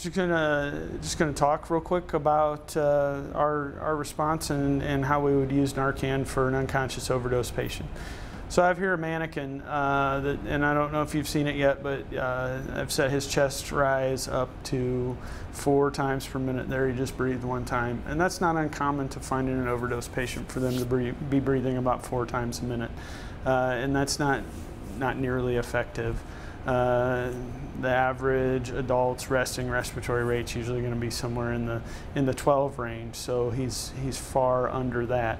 Just gonna talk real quick about our response and how we would use Narcan for an unconscious overdose patient. So I have here a mannequin, and I don't know if you've seen it yet, but I've set his chest rise up to 4 times per minute there. He just breathed 1 time. And that's not uncommon to find in an overdose patient for them to be breathing about 4 times a minute. And that's not nearly effective. The average adult's resting respiratory rate is usually going to be somewhere in the 12 range, so he's far under that.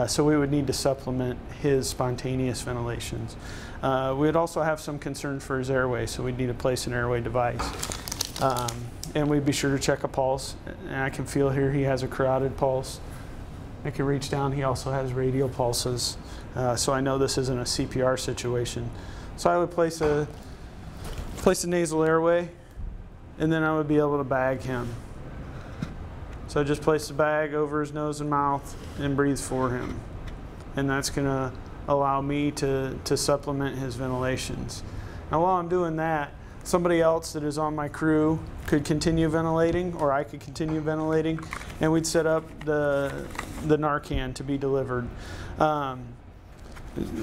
So we would need to supplement his spontaneous ventilations. We would also have some concern for his airway, so we'd need to place an airway device. And we'd be sure to check a pulse. And I can feel here he has a carotid pulse. I can reach down, he also has radial pulses. So I know this isn't a CPR situation. So I would place a nasal airway, and then I would be able to bag him. So I just place the bag over his nose and mouth and breathe for him. And that's gonna allow me to supplement his ventilations. Now while I'm doing that, somebody else that is on my crew could continue ventilating, or I could continue ventilating, and we'd set up the Narcan to be delivered.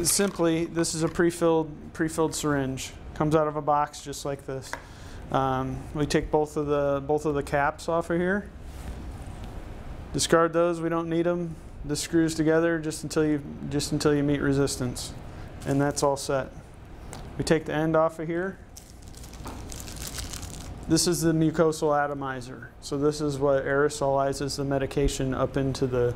Simply, this is a pre-filled syringe. Comes out of a box just like this. We take both of the caps off of here. Discard those, we don't need them. This screws together just until you meet resistance, and that's all set. We take the end off of here. This is the mucosal atomizer. So this is what aerosolizes the medication up into the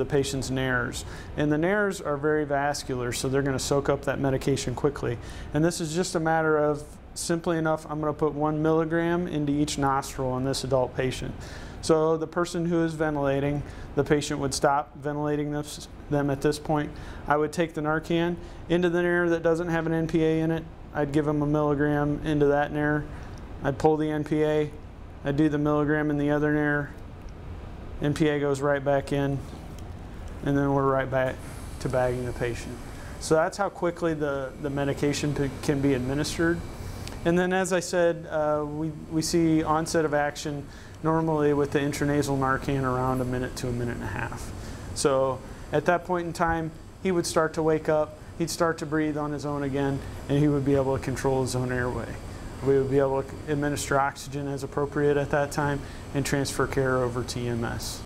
patient's nares. And the nares are very vascular, so they're going to soak up that medication quickly. And this is just a matter of, simply enough, I'm going to put 1 milligram into each nostril in this adult patient. So the person who is ventilating, the patient would stop ventilating them at this point. I would take the Narcan into the nair that doesn't have an NPA in it. I'd give them 1 milligram into that nair. I'd pull the NPA. I'd do the milligram in the other nair. NPA goes right back in, and then we're right back to bagging the patient. So that's how quickly the medication can be administered. And then, as I said, we see onset of action normally with the intranasal Narcan around 1 minute to 1.5 minutes. So at that point in time, he would start to wake up, he'd start to breathe on his own again, and he would be able to control his own airway. We would be able to administer oxygen as appropriate at that time and transfer care over to EMS.